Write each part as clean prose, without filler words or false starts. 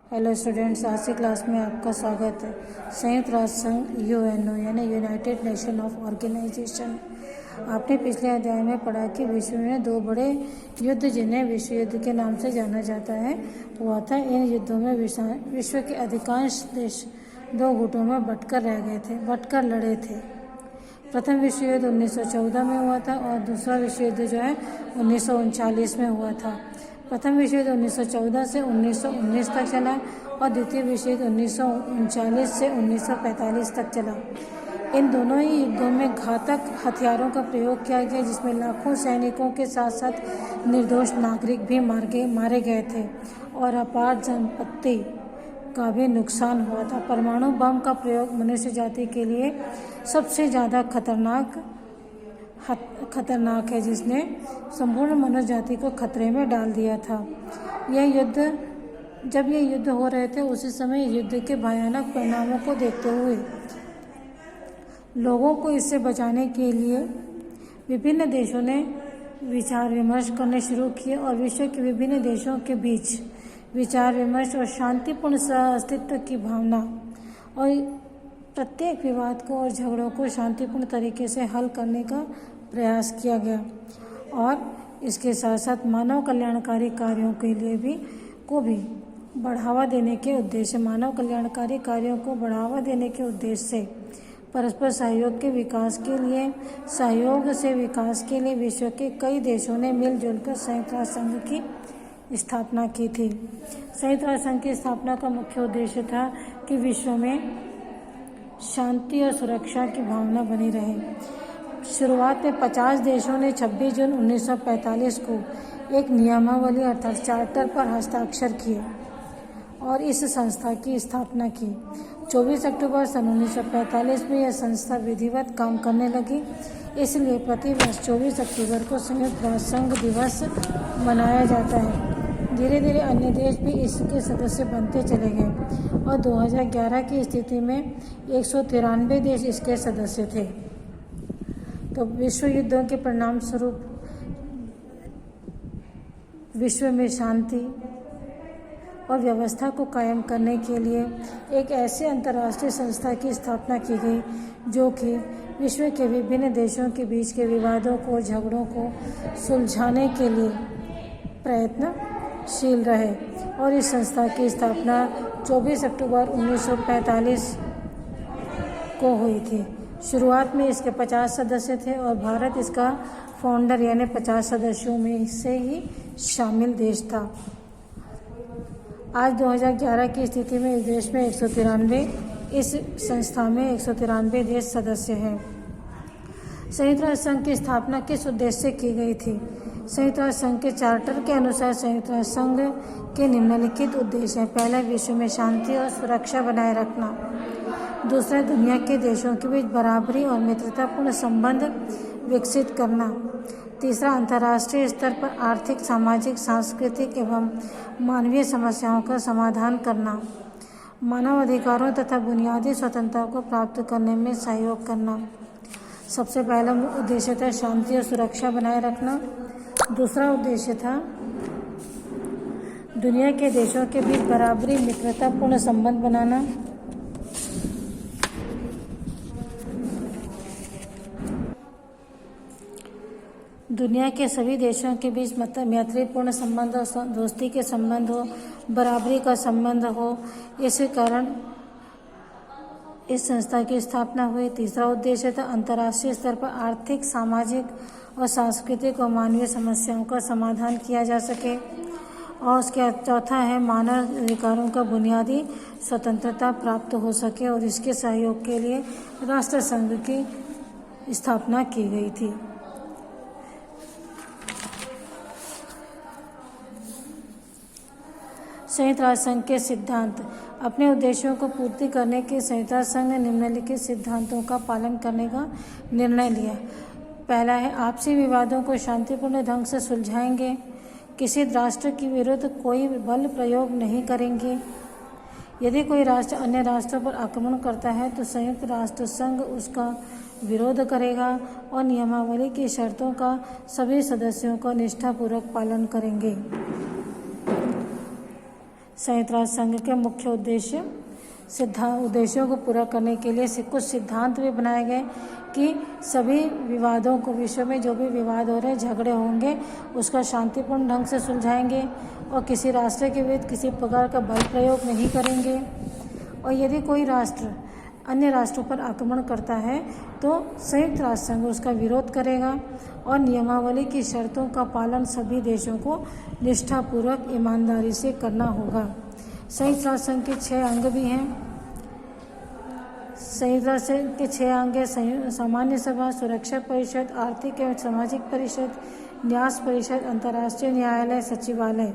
Hello students, आज की class में आपका स्वागत है। संयुक्त राष्ट्र संघ यूएनओ यानी यूनाइटेड नेशन ऑफ ऑर्गेनाइजेशन। आपने पिछले अध्याय में पढ़ा कि विश्व में दो बड़े युद्ध जिन्हें विश्व युद्ध के नाम से जाना जाता है हुआ था। इन युद्धों में विश्व के अधिकांश देश दो गुटों में बंटकर लड़े थे। प्रथम विश्व युद्ध 1914 में हुआ था और दूसरा विश्व युद्ध जो है 1939 में हुआ था। प्रथम विश्व युद्ध 1914 से 1919 तक चला और द्वितीय विश्व युद्ध 1939 से 1945 तक चला। इन दोनों ही युद्धों में घातक हथियारों का प्रयोग किया गया, जिसमें लाखों सैनिकों के साथ साथ निर्दोष नागरिक भी मारे गए थे और अपार संपत्ति का भी नुकसान हुआ था। परमाणु बम का प्रयोग मनुष्य जाति के लिए सबसे ज़्यादा खतरनाक है, जिसने संपूर्ण मनुष्य जाति को खतरे में डाल दिया था। जब ये युद्ध हो रहे थे, उसी समय युद्ध के भयानक परिणामों को देखते हुए लोगों को इससे बचाने के लिए विभिन्न देशों ने विचार विमर्श करने शुरू किए और विश्व के विभिन्न देशों के बीच विचार विमर्श और शांतिपूर्ण सह-अस्तित्व की भावना और प्रत्येक विवाद को और झगड़ों को शांतिपूर्ण तरीके से हल करने का प्रयास किया गया। और इसके साथ साथ मानव कल्याणकारी कार्यों के लिए भी बढ़ावा देने के उद्देश्य से परस्पर सहयोग से विकास के लिए विश्व के कई देशों ने मिलजुल कर संयुक्त राष्ट्र संघ की स्थापना की थी। संयुक्त राष्ट्र संघ की स्थापना का मुख्य उद्देश्य था कि विश्व में शांति और सुरक्षा की भावना बनी रहे। शुरुआत में 50 देशों ने 26 जून 1945 को एक नियमावली अर्थात चार्टर पर हस्ताक्षर किए और इस संस्था की स्थापना की। 24 अक्टूबर सन 1945 में यह संस्था विधिवत काम करने लगी। इसलिए प्रतिवर्ष 24 अक्टूबर को संयुक्त राष्ट्र संघ दिवस मनाया जाता है। धीरे धीरे अन्य देश भी इसके सदस्य बनते चले गए और 2011 की स्थिति में 193 देश इसके सदस्य थे। तो विश्व युद्धों के परिणाम स्वरूप विश्व में शांति और व्यवस्था को कायम करने के लिए एक ऐसे अंतर्राष्ट्रीय संस्था की स्थापना की गई जो कि विश्व के विभिन्न देशों के बीच के विवादों को, झगड़ों को सुलझाने के लिए प्रयत्नशील रहे। और इस संस्था की स्थापना 24 अक्टूबर 1945 को हुई थी। शुरुआत में इसके 50 सदस्य थे और भारत इसका फाउंडर यानी 50 सदस्यों में से ही शामिल देश था। आज 2011 की स्थिति में इस संस्था में 193 देश सदस्य हैं। संयुक्त राष्ट्र संघ की स्थापना किस उद्देश्य से की गई थी? संयुक्त राष्ट्र संघ के चार्टर के अनुसार संयुक्त राष्ट्र संघ के निम्नलिखित उद्देश्य हैं। पहला, विश्व में शांति और सुरक्षा बनाए रखना। दूसरा, दुनिया के देशों के बीच बराबरी और मित्रतापूर्ण संबंध विकसित करना। तीसरा, अंतर्राष्ट्रीय स्तर पर आर्थिक, सामाजिक, सांस्कृतिक एवं मानवीय समस्याओं का समाधान करना। मानव अधिकारों तथा बुनियादी स्वतंत्रता को प्राप्त करने में सहयोग करना। सबसे पहला उद्देश्य था शांति और सुरक्षा बनाए रखना। दूसरा उद्देश्य था दुनिया के देशों के बीच बराबरी, मित्रतापूर्ण संबंध बनाना। दुनिया के सभी देशों के बीच मैत्रीपूर्ण संबंध हो, दोस्ती के संबंध हो, बराबरी का संबंध हो। इसी कारण इस संस्था की स्थापना हुई। तीसरा उद्देश्य था अंतर्राष्ट्रीय स्तर पर आर्थिक, सामाजिक और सांस्कृतिक और मानवीय समस्याओं का समाधान किया जा सके। और उसके चौथा है मानव अधिकारों का बुनियादी स्वतंत्रता प्राप्त हो सके और इसके सहयोग के लिए राष्ट्र संघ की स्थापना की गई थी। संयुक्त राष्ट्र संघ के सिद्धांत। अपने उद्देश्यों को पूर्ति करने के संयुक्त राष्ट्र संघ ने निम्नलिखित सिद्धांतों का पालन करने का निर्णय लिया। पहला है, आपसी विवादों को शांतिपूर्ण ढंग से सुलझाएंगे। किसी राष्ट्र के विरुद्ध कोई बल प्रयोग नहीं करेंगे। यदि कोई राष्ट्र अन्य राष्ट्रों पर आक्रमण करता है तो संयुक्त राष्ट्र संघ उसका विरोध करेगा और नियमावली की शर्तों का सभी सदस्यों को निष्ठापूर्वक पालन करेंगे। संयुक्त राष्ट्र संघ के मुख्य उद्देश्यों को पूरा करने के लिए कुछ सिद्धांत भी बनाए गए कि सभी विवादों को, विश्व में जो भी विवाद हो रहे हैं, झगड़े होंगे, उसका शांतिपूर्ण ढंग से सुलझाएंगे और किसी राष्ट्र के विरुद्ध किसी प्रकार का बल प्रयोग नहीं करेंगे। और यदि कोई राष्ट्र अन्य राष्ट्रों पर आक्रमण करता है तो संयुक्त राष्ट्र संघ उसका विरोध करेगा और नियमावली की शर्तों का पालन सभी देशों को निष्ठापूर्वक ईमानदारी से करना होगा। संयुक्त राष्ट्र संघ के 6 अंग भी हैं। संयुक्त राष्ट्र संघ के 6 अंग हैं: सामान्य सभा, सुरक्षा परिषद, आर्थिक एवं सामाजिक परिषद, न्यास परिषद, अंतर्राष्ट्रीय न्यायालय, सचिवालय।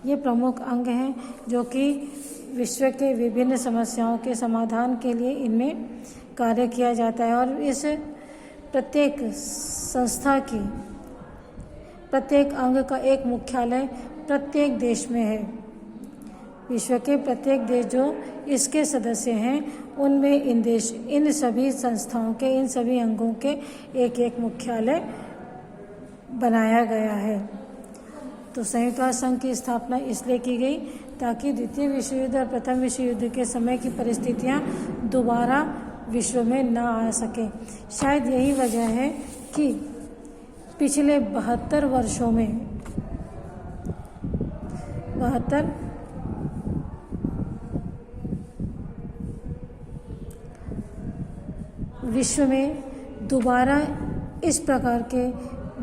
ये प्रमुख अंग हैं जो कि विश्व के विभिन्न समस्याओं के समाधान के लिए इनमें कार्य किया जाता है। और इस प्रत्येक संस्था की प्रत्येक अंग का एक मुख्यालय प्रत्येक देश में है। विश्व के प्रत्येक देश जो इसके सदस्य हैं उनमें इन सभी संस्थाओं के, इन सभी अंगों के एक एक मुख्यालय बनाया गया है। तो संयुक्त राष्ट्र संघ की स्थापना इसलिए की गई ताकि द्वितीय विश्व युद्ध और प्रथम विश्व युद्ध के समय की परिस्थितियां दोबारा विश्व में न आ सके। शायद यही वजह है कि पिछले 72 वर्षों में विश्व में दोबारा इस प्रकार के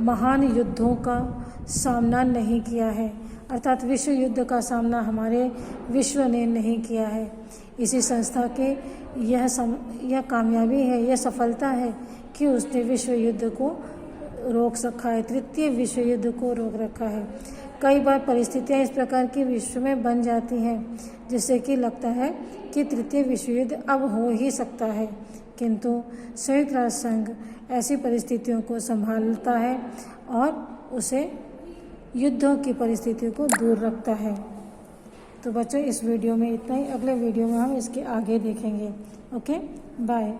महान युद्धों का सामना नहीं किया है, अर्थात विश्व युद्ध का सामना हमारे विश्व ने नहीं किया है। इसी संस्था के यह कामयाबी है, यह सफलता है कि उसने विश्व युद्ध को रोक रखा है, तृतीय विश्व युद्ध को रोक रखा है। कई बार परिस्थितियां इस प्रकार की विश्व में बन जाती हैं जिससे कि लगता है कि तृतीय विश्व युद्ध अब हो ही सकता है, किंतु संयुक्त राष्ट्र संघ ऐसी परिस्थितियों को संभालता है और उसे युद्धों की परिस्थितियों को दूर रखता है। तो बच्चों, इस वीडियो में इतना ही। अगले वीडियो में हम इसके आगे देखेंगे। Okay, bye.